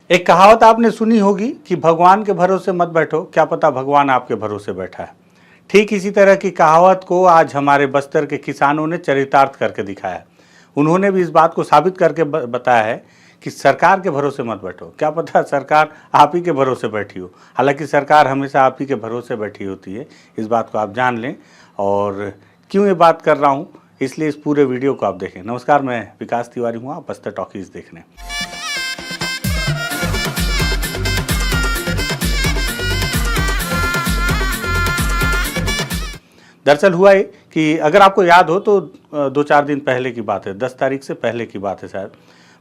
एक कहावत आपने सुनी होगी कि भगवान के भरोसे मत बैठो, क्या पता भगवान आपके भरोसे बैठा है। ठीक इसी तरह की कहावत को आज हमारे बस्तर के किसानों ने चरितार्थ करके दिखाया। उन्होंने भी इस बात को साबित करके बताया है कि सरकार के भरोसे मत बैठो, क्या पता सरकार आप ही के भरोसे बैठी हो। हालांकि सरकार हमेशा आप ही के भरोसे बैठी होती है, इस बात को आप जान लें। और क्यों ये बात कर रहा हूँ, इसलिए इस पूरे वीडियो को आप देखें। नमस्कार, मैं विकास तिवारी हूँ, आप बस्तर टॉकीज देख रहे हैं। दरअसल हुआ है कि अगर आपको याद हो तो 2-4 दिन पहले की बात है, 10 तारीख से पहले की बात है शायद।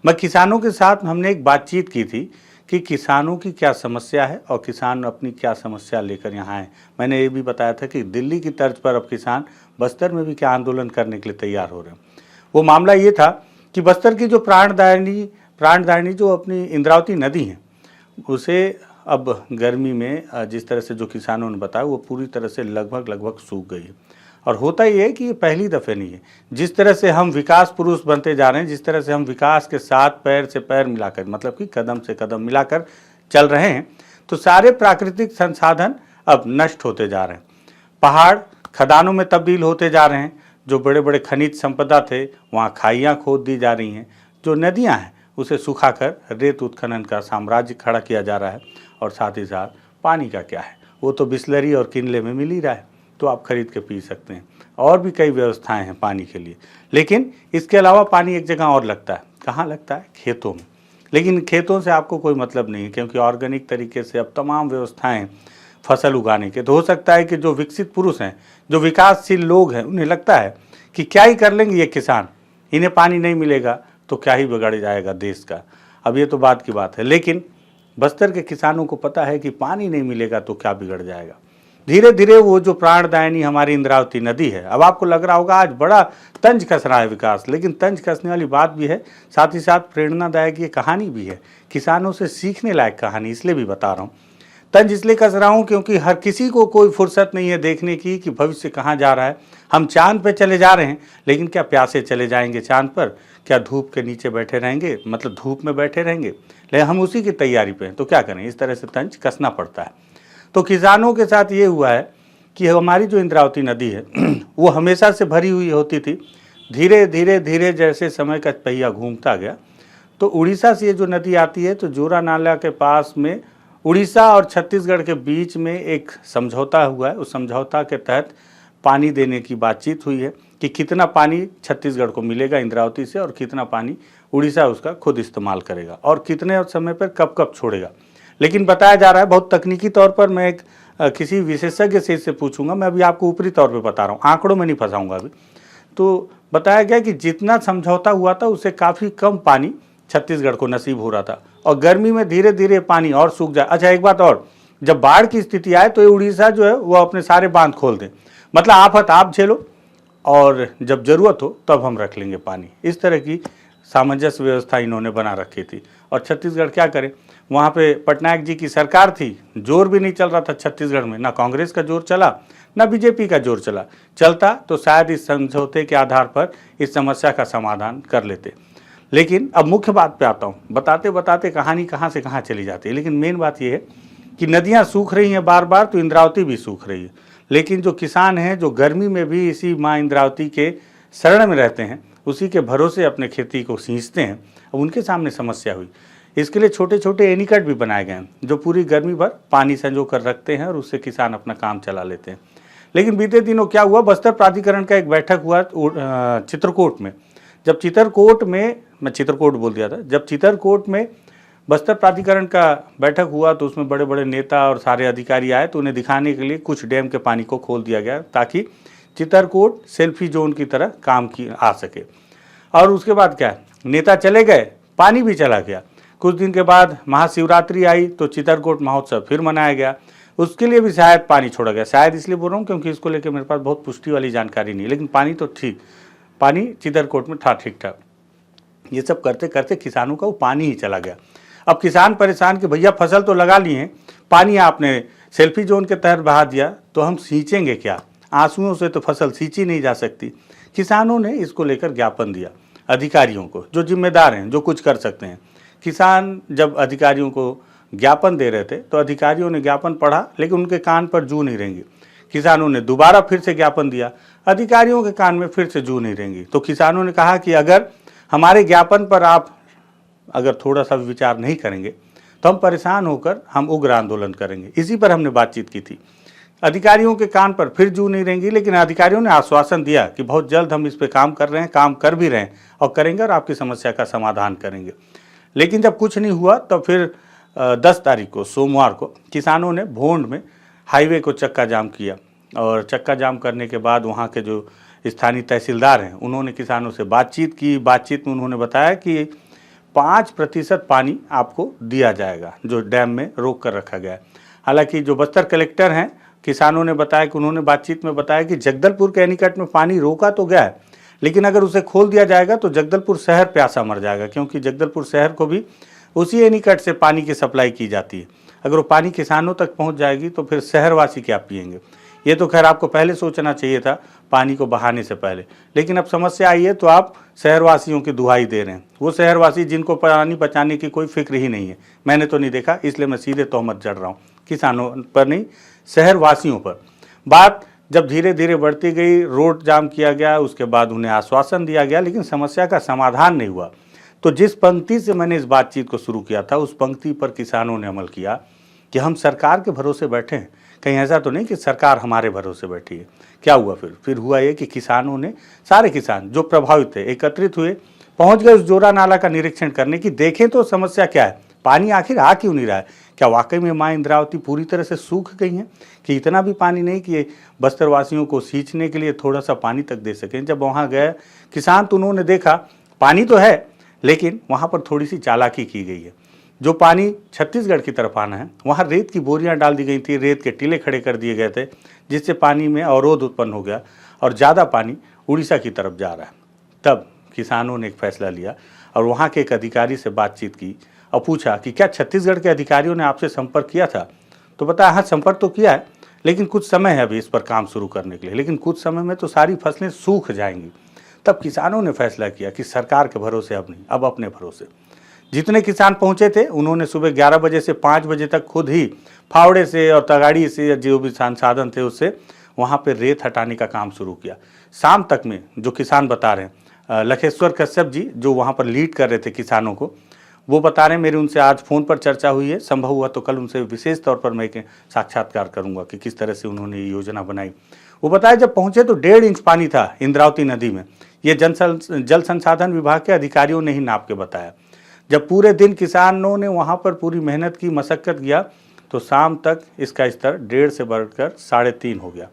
मैं किसानों के साथ हमने एक बातचीत की थी कि किसानों की क्या समस्या है और किसान अपनी क्या समस्या लेकर यहाँ आए। मैंने ये भी बताया था कि दिल्ली की तर्ज पर अब किसान बस्तर में भी क्या आंदोलन करने के लिए तैयार हो रहे हैं। वो मामला ये था कि बस्तर की जो प्राणदायिनी जो अपनी इंद्रावती नदी है, उसे अब गर्मी में जिस तरह से जो किसानों ने बताया वो पूरी तरह से लगभग सूख गई है। और होता ही है कि ये पहली दफ़े नहीं है। जिस तरह से हम विकास पुरुष बनते जा रहे हैं, जिस तरह से हम विकास के साथ पैर से पैर मिलाकर, मतलब कि कदम से कदम मिलाकर चल रहे हैं, तो सारे प्राकृतिक संसाधन अब नष्ट होते जा रहे हैं। पहाड़ खदानों में तब्दील होते जा रहे हैं। जो बड़े बड़े खनिज संपदा थे वहाँ खाइयाँ खोद दी जा रही हैं। जो नदियाँ हैं उसे सुखाकर रेत उत्खनन का साम्राज्य खड़ा किया जा रहा है। और साथ ही साथ पानी का क्या है, वो तो बिस्लरी और किनले में मिल ही रहा है, तो आप खरीद के पी सकते हैं। और भी कई व्यवस्थाएं हैं पानी के लिए। लेकिन इसके अलावा पानी एक जगह और लगता है। कहाँ लगता है? खेतों में। लेकिन खेतों से आपको कोई मतलब नहीं है, क्योंकि ऑर्गेनिक तरीके से अब तमाम व्यवस्थाएं फसल उगाने के। तो हो सकता है कि जो विकसित पुरुष हैं, जो विकासशील लोग हैं, उन्हें लगता है कि क्या ही कर लेंगे ये किसान, इन्हें पानी नहीं मिलेगा तो क्या ही बिगड़ जाएगा देश का। अब ये तो बात की बात है, लेकिन बस्तर के किसानों को पता है कि पानी नहीं मिलेगा तो क्या बिगड़ जाएगा। धीरे धीरे वो जो प्राणदायिनी हमारी इंद्रावती नदी है, अब आपको लग रहा होगा आज बड़ा तंज कस रहा है विकास, लेकिन तंज कसने वाली बात भी है, साथ ही साथ प्रेरणादायक ये कहानी भी है, किसानों से सीखने लायक कहानी। इसलिए भी बता रहा हूँ। तंज इसलिए कस रहा हूँ क्योंकि हर किसी को कोई फुर्सत नहीं है देखने की कि भविष्य कहाँ जा रहा है। हम चांद पे चले जा रहे हैं, लेकिन क्या प्यासे चले जाएंगे चांद पर? क्या धूप के नीचे बैठे रहेंगे, मतलब धूप में बैठे रहेंगे? लेकिन हम उसी की तैयारी पे हैं, तो क्या करें? इस तरह से तंज कसना पड़ता है। तो किसानों के साथ ये हुआ है कि हमारी जो इंद्रावती नदी है वो हमेशा से भरी हुई होती थी। धीरे धीरे धीरे जैसे समय का पहिया घूमता गया, तो उड़ीसा से ये जो नदी आती है, तो जोरा नाला के पास में उड़ीसा और छत्तीसगढ़ के बीच में एक समझौता हुआ है। उस समझौता के तहत पानी देने की बातचीत हुई है कि कितना पानी छत्तीसगढ़ को मिलेगा इंद्रावती से और कितना पानी उड़ीसा उसका खुद इस्तेमाल करेगा और कितने समय पर कब कब छोड़ेगा। लेकिन बताया जा रहा है बहुत तकनीकी तौर पर, मैं एक किसी विशेषज्ञ से इससे पूछूंगा। मैं अभी आपको ऊपरी तौर पे बता रहा हूँ, आंकड़ों में नहीं फंसाऊंगा अभी। तो बताया गया कि जितना समझौता हुआ था उससे काफ़ी कम पानी छत्तीसगढ़ को नसीब हो रहा था और गर्मी में धीरे धीरे पानी और सूख जाए। अच्छा, एक बात और, जब बाढ़ की स्थिति आए तो ये उड़ीसा जो है वो अपने सारे बांध खोल दें, मतलब आफत आप झेलो और जब ज़रूरत हो तब हम रख लेंगे पानी। इस तरह की सामंजस्य व्यवस्था इन्होंने बना रखी थी। और छत्तीसगढ़ क्या करे, वहाँ पे पटनायक जी की सरकार थी, जोर भी नहीं चल रहा था छत्तीसगढ़ में, ना कांग्रेस का जोर चला ना बीजेपी का जोर चलता तो शायद इस समझौते के आधार पर इस समस्या का समाधान कर लेते। लेकिन अब मुख्य बात पे आता हूँ। बताते बताते कहानी कहाँ से कहाँ चली जाती है, लेकिन मेन बात यह है कि नदियाँ सूख रही हैं बार बार, तो इंद्रावती भी सूख रही है। लेकिन जो किसान हैं, जो गर्मी में भी इसी माँ इंद्रावती के शरण में रहते हैं, उसी के भरोसे अपने खेती को सींचते हैं, अब उनके सामने समस्या हुई। इसके लिए छोटे छोटे एनीकट भी बनाए गए हैं जो पूरी गर्मी भर पानी संजो कर रखते हैं और उससे किसान अपना काम चला लेते हैं। लेकिन बीते दिनों क्या हुआ, बस्तर प्राधिकरण का एक बैठक हुआ चित्रकूट में। जब चित्रकूट में, मैं चित्रकूट बोल दिया था, जब चित्रकूट में बस्तर प्राधिकरण का बैठक हुआ तो उसमें बड़े बड़े नेता और सारे अधिकारी आए, तो उन्हें दिखाने के लिए कुछ डैम के पानी को खोल दिया गया ताकि चित्रकूट सेल्फी जोन की तरह काम की आ सके। और उसके बाद क्या, नेता चले गए, पानी भी चला गया। कुछ दिन के बाद महाशिवरात्रि आई तो चित्रकूट महोत्सव फिर मनाया गया, उसके लिए भी शायद पानी छोड़ा गया। शायद इसलिए बोल रहा हूँ क्योंकि इसको लेकर मेरे पास बहुत पुष्टि वाली जानकारी नहीं है, लेकिन पानी तो ठीक, पानी चित्रकूट में था ठीक ठाक। ये सब करते करते किसानों का वो पानी ही चला गया। अब किसान परेशान कि भैया फसल तो लगा लिए हैं, पानी आपने सेल्फी जोन के तहत बहा दिया, तो हम सींचेंगे क्या? आंसुओं से तो फसल सींची नहीं जा सकती। किसानों ने इसको लेकर ज्ञापन दिया अधिकारियों को, जो जिम्मेदार हैं, जो कुछ कर सकते हैं, किसान जब अधिकारियों को ज्ञापन दे रहे थे तो अधिकारियों ने ज्ञापन पढ़ा लेकिन उनके कान पर जू नहीं रेंगी। किसानों ने दोबारा फिर से ज्ञापन दिया, अधिकारियों के कान में फिर से जू नहीं रेंगी। तो किसानों ने कहा कि अगर हमारे ज्ञापन पर आप अगर थोड़ा सा विचार नहीं करेंगे तो हम परेशान होकर हम उग्र आंदोलन करेंगे। इसी पर हमने बातचीत की थी। अधिकारियों के कान पर फिर जू नहीं रहेंगी, लेकिन अधिकारियों ने आश्वासन दिया कि बहुत जल्द हम इस पे काम कर रहे हैं, काम कर भी रहे हैं और करेंगे और आपकी समस्या का समाधान करेंगे। लेकिन जब कुछ नहीं हुआ तो फिर 10 तारीख को सोमवार को किसानों ने भोंड में हाईवे को चक्का जाम किया और चक्का जाम करने के बाद वहाँ के जो स्थानीय तहसीलदार हैं उन्होंने किसानों से बातचीत की। बातचीत में उन्होंने बताया कि 5% पानी आपको दिया जाएगा जो डैम में रोक कर रखा गया है। हालांकि जो बस्तर कलेक्टर हैं, किसानों ने बताया कि उन्होंने बातचीत में बताया कि जगदलपुर के एनीकट में पानी रोका तो गया है, लेकिन अगर उसे खोल दिया जाएगा तो जगदलपुर शहर प्यासा मर जाएगा, क्योंकि जगदलपुर शहर को भी उसी एनीकट से पानी की सप्लाई की जाती है। अगर वो पानी किसानों तक पहुंच जाएगी तो फिर शहरवासी क्या पिएंगे। ये तो खैर आपको पहले सोचना चाहिए था पानी को बहाने से पहले, लेकिन अब समस्या आई है तो आप शहरवासियों की दुहाई दे रहे हैं। वो शहरवासी जिनको पानी बचाने की कोई फिक्र ही नहीं है, मैंने तो नहीं देखा, इसलिए मैं सीधे तोहमत जड़ रहा हूँ किसानों पर नहीं, शहरवासियों पर। बात जब धीरे धीरे बढ़ती गई, रोड जाम किया गया, उसके बाद उन्हें आश्वासन दिया गया, लेकिन समस्या का समाधान नहीं हुआ। तो जिस पंक्ति से मैंने इस बातचीत को शुरू किया था उस पंक्ति पर किसानों ने अमल किया कि हम सरकार के भरोसे बैठे हैं। कहीं ऐसा तो नहीं कि सरकार हमारे भरोसे बैठी है। क्या हुआ फिर हुआ ये कि किसानों ने, सारे किसान जो प्रभावित थे, एकत्रित हुए, पहुंच गए उस जोरा नाला का निरीक्षण करने की, देखें तो समस्या क्या है, पानी आखिर आ क्यों नहीं रहा है। क्या वाकई में माँ इंद्रावती पूरी तरह से सूख गई हैं कि इतना भी पानी नहीं कि बस्तरवासियों को सींचने के लिए थोड़ा सा पानी तक दे सकें। जब वहाँ गए किसान तो उन्होंने देखा पानी तो है, लेकिन वहाँ पर थोड़ी सी चालाकी की गई है। जो पानी छत्तीसगढ़ की तरफ आना है वहाँ रेत की बोरियां डाल दी गई थी, रेत के टीले खड़े कर दिए गए थे, जिससे पानी में अवरोध उत्पन्न हो गया और ज़्यादा पानी उड़ीसा की तरफ जा रहा है। तब किसानों ने एक फैसला लिया और वहाँ के एक अधिकारी से बातचीत की और पूछा कि क्या छत्तीसगढ़ के अधिकारियों ने आपसे संपर्क किया था। तो बताया हाँ, संपर्क तो किया है, लेकिन कुछ समय है अभी इस पर काम शुरू करने के लिए, लेकिन कुछ समय में तो सारी फसलें सूख जाएंगी। तब किसानों ने फैसला किया कि सरकार के भरोसे अब नहीं, अब अपने भरोसे। जितने किसान पहुंचे थे उन्होंने सुबह 11 बजे से 5 बजे तक खुद ही फावड़े से और तगाड़ी से जो भी संसाधन थे उससे वहाँ पे रेत हटाने का काम शुरू किया। शाम तक में जो किसान बता रहे हैं, लखेश्वर कश्यप जी जो वहाँ पर लीड कर रहे थे किसानों को, वो बता रहे हैं मेरी उनसे आज फ़ोन पर चर्चा हुई है, संभव हुआ तो कल उनसे विशेष तौर पर मैं साक्षात्कार करूँगा कि किस तरह से उन्होंने ये योजना बनाई। वो बताया जब पहुँचे तो 1.5 इंच पानी था इंद्रावती नदी में। ये जल संसाधन विभाग के अधिकारियों ने ही नाप के बताया। जब पूरे दिन किसानों ने वहाँ पर पूरी मेहनत की, मशक्क़त किया, तो शाम तक इसका स्तर 1.5 से बढ़कर 3.5 हो गया।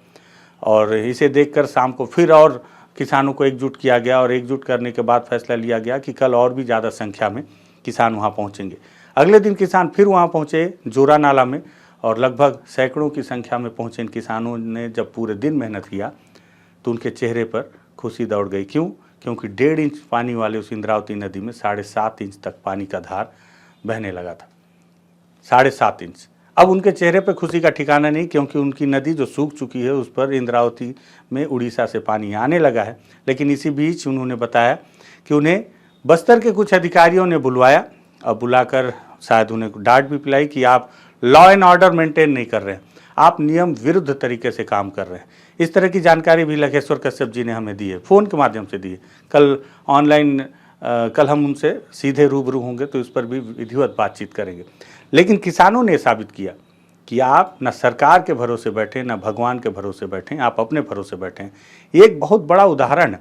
और इसे देखकर शाम को फिर और किसानों को एकजुट किया गया और एकजुट करने के बाद फैसला लिया गया कि कल और भी ज़्यादा संख्या में किसान वहाँ पहुँचेंगे। अगले दिन किसान फिर वहाँ पहुँचे जोरा नाला में और लगभग सैकड़ों की संख्या में पहुँचे। इन किसानों ने जब पूरे दिन मेहनत किया तो उनके चेहरे पर खुशी दौड़ गई। क्यों? क्योंकि 1.5 इंच पानी वाले उस इंद्रावती नदी में 7.5 इंच तक पानी का धार बहने लगा था। 7.5 इंच। अब उनके चेहरे पर खुशी का ठिकाना नहीं, क्योंकि उनकी नदी जो सूख चुकी है उस पर इंद्रावती में उड़ीसा से पानी आने लगा है। लेकिन इसी बीच उन्होंने बताया कि उन्हें बस्तर के कुछ अधिकारियों ने बुलवाया और बुलाकर शायद उन्हें डांट भी पिलाई कि आप लॉ एंड ऑर्डर मेंटेन नहीं कर रहे हैं, आप नियम विरुद्ध तरीके से काम कर रहे हैं। इस तरह की जानकारी भी लखेश्वर कश्यप जी ने हमें दी है, फ़ोन के माध्यम से दी है। कल ऑनलाइन कल हम उनसे सीधे रूबरू होंगे तो इस पर भी विधिवत बातचीत करेंगे। लेकिन किसानों ने साबित किया कि आप न सरकार के भरोसे बैठे, न भगवान के भरोसे बैठे, आप अपने भरोसे बैठे हैं। ये एक बहुत बड़ा उदाहरण है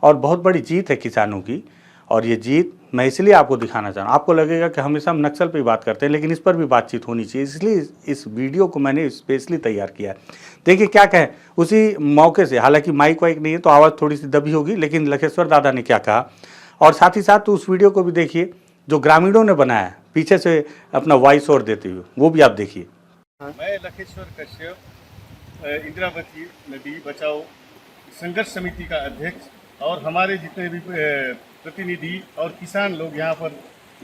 और बहुत बड़ी जीत है किसानों की। और ये जीत मैं इसलिए आपको दिखाना चाह रहा हूँ। आपको लगेगा कि हमेशा हम नक्सल पे ही बात करते हैं, लेकिन इस पर भी बातचीत होनी चाहिए, इसलिए इस वीडियो को मैंने स्पेशली तैयार किया है। देखिए क्या कहें उसी मौके से, हालांकि माइक वाइक नहीं है तो आवाज़ थोड़ी सी दबी होगी, लेकिन लखेश्वर दादा ने क्या कहा, और साथ ही साथ तो उस वीडियो को भी देखिए जो ग्रामीणों ने बनाया है पीछे से अपना वॉइस ओवर देते हुए, वो भी आप देखिए। मैं लखेश्वर कश्यप, इंद्रावती नदी बचाओ संघर्ष समिति का अध्यक्ष, और हमारे जितने भी प्रतिनिधि और किसान लोग यहाँ पर,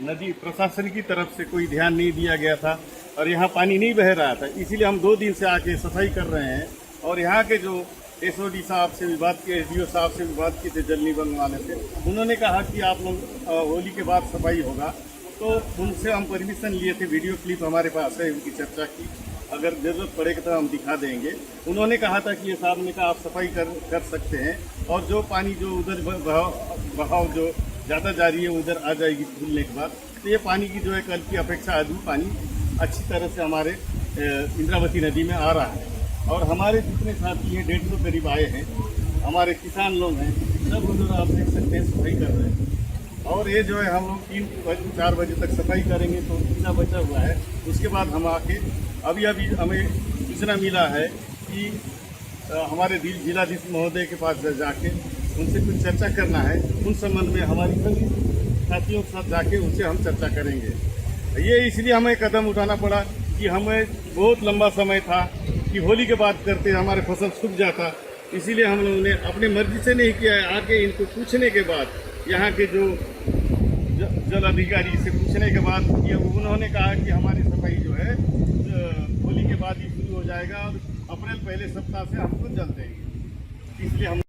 नदी प्रशासन की तरफ से कोई ध्यान नहीं दिया गया था और यहाँ पानी नहीं बह रहा था, इसीलिए हम 2 दिन से आके सफाई कर रहे हैं। और यहाँ के जो एसओडी साहब से भी बात की, एसडीओ साहब से भी बात की थी जल निगम वाले से, उन्होंने कहा कि आप लोग होली के बाद सफाई होगा। तो उनसे हम परमिशन लिए थे, वीडियो क्लिप हमारे पास है उनकी चर्चा की, अगर ज़रूरत पड़ेगा तो हम दिखा देंगे। उन्होंने कहा था कि ये साहब ने कहा आप सफाई कर सकते हैं, और जो पानी जो उधर बहाव जो ज़्यादा जा रही है उधर आ जाएगी धुलने के बाद, तो ये पानी की जो है कल की अपेक्षा आज भी पानी अच्छी तरह से हमारे इंद्रावती नदी में आ रहा है। और हमारे जितने साथी हैं 150 करीब आए हैं, हमारे किसान लोग हैं, सब उधर आप देख सकते हैं सफाई कर रहे हैं। और ये जो है हम लोग 3-4 बजे तक सफाई करेंगे, तो इतना बचा हुआ है। उसके बाद हम आके अभी हमें सूचना मिला है कि हमारे जिलाधीश महोदय के पास जाके उनसे कुछ चर्चा करना है, उन संबंध में हमारी सभी साथियों के साथ जाके उनसे हम चर्चा करेंगे। ये इसलिए हमें कदम उठाना पड़ा कि हमें बहुत लंबा समय था कि होली के बाद करते हमारे फसल सूख जाता, इसीलिए हम लोगों ने अपनी मर्जी से नहीं किया है। आके इनको पूछने के बाद, यहाँ के जो जल अधिकारी से पूछने के बाद ये उन्होंने कहा कि हमारी सफाई जो है होली के बाद ही शुरू हो जाएगा, और अप्रैल पहले सप्ताह से हमको जल देंगे। इसलिए हम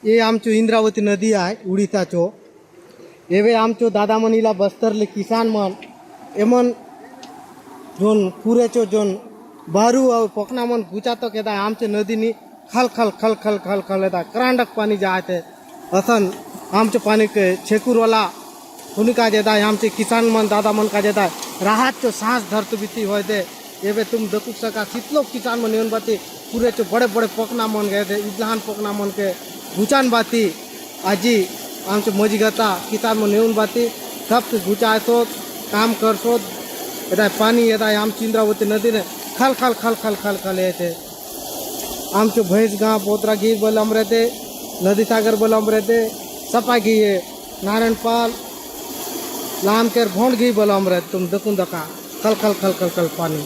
ये आमचो इंद्रावती नदी आहे उड़ीसाचो, एवे आमचो दादा मनीला बस्तरले किसान मन एमन जोन पुरेचो जोन बारू और पकना मन गुचातो केदा आमचे नदीनी खल खल खल खल खल खल येता करांडक पाणी जाते असन आमचे पाणी के छेकुरवाला उनका जेदा आमचे किसान मन दादा मन का जेदा राहत चो सांस धरत बीती होय दे एवे तुम देखुक सका कितलो किसान मन येऊन बाती पुरेचो बड़े बड़े पकना मन गए थे इदलहान पकना मन के गुचान बाती आजी आमचे मजी गता किसान मन येऊन बाती सब गुचायतो काम करसो येदा पाणी येदा आमची इंद्रावती नदीने खल खल खल खल खल खल येते आमचे भैंस गाँव पोतरा घी बलम रहते नदी सागर बलम रहते सपा घी है नारायणपाल लामकेर भोंड घी बलम रहते तुम देखूं दका खल खल खल खल खल पानी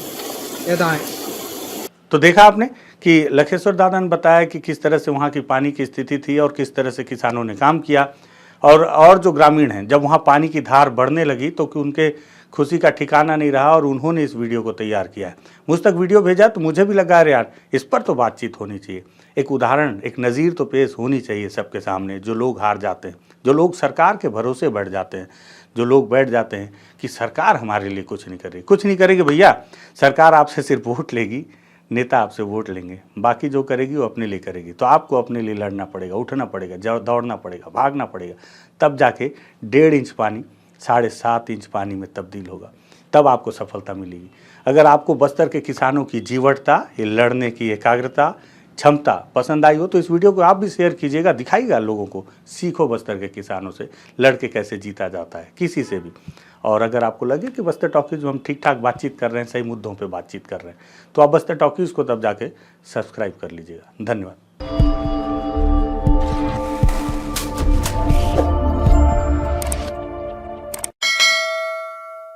येदा है। तो देखा आपने कि लखेश्वर दादा ने बताया कि किस तरह से वहाँ की पानी की स्थिति थी और किस तरह से किसानों ने काम किया, और जो ग्रामीण हैं जब वहाँ पानी की धार बढ़ने लगी तो कि उनके खुशी का ठिकाना नहीं रहा और उन्होंने इस वीडियो को तैयार किया है। मुझ तक वीडियो भेजा तो मुझे भी लगा अरे यार इस पर तो बातचीत होनी चाहिए, एक उदाहरण एक नज़ीर तो पेश होनी चाहिए सबके सामने। जो लोग हार जाते हैं, जो लोग सरकार के भरोसे बैठ जाते हैं, जो लोग बैठ जाते हैं कि सरकार हमारे लिए कुछ नहीं करेगी, कुछ नहीं करेगी। भैया सरकार आपसे सिर्फ वोट लेगी, नेता आपसे वोट लेंगे, बाकी जो करेगी वो अपने लिए करेगी। तो आपको अपने लिए लड़ना पड़ेगा, उठना पड़ेगा, दौड़ना पड़ेगा, भागना पड़ेगा, तब जाके 1.5 इंच पानी 7.5 इंच पानी में तब्दील होगा, तब आपको सफलता मिलेगी। अगर आपको बस्तर के किसानों की जीवटता, ये लड़ने की एकाग्रता, क्षमता पसंद आई हो तो इस वीडियो को आप भी शेयर कीजिएगा, दिखाइएगा लोगों को, सीखो बस्तर के किसानों से लड़के कैसे जीता जाता है किसी से भी। और अगर आपको लगे कि बस्तर टॉकीज़ में हम ठीक ठाक बातचीत कर रहे हैं, सही मुद्दों पे बातचीत कर रहे हैं, तो आप बस्तर टॉकीज़ को तब जाके सब्सक्राइब कर लीजिएगा। धन्यवाद।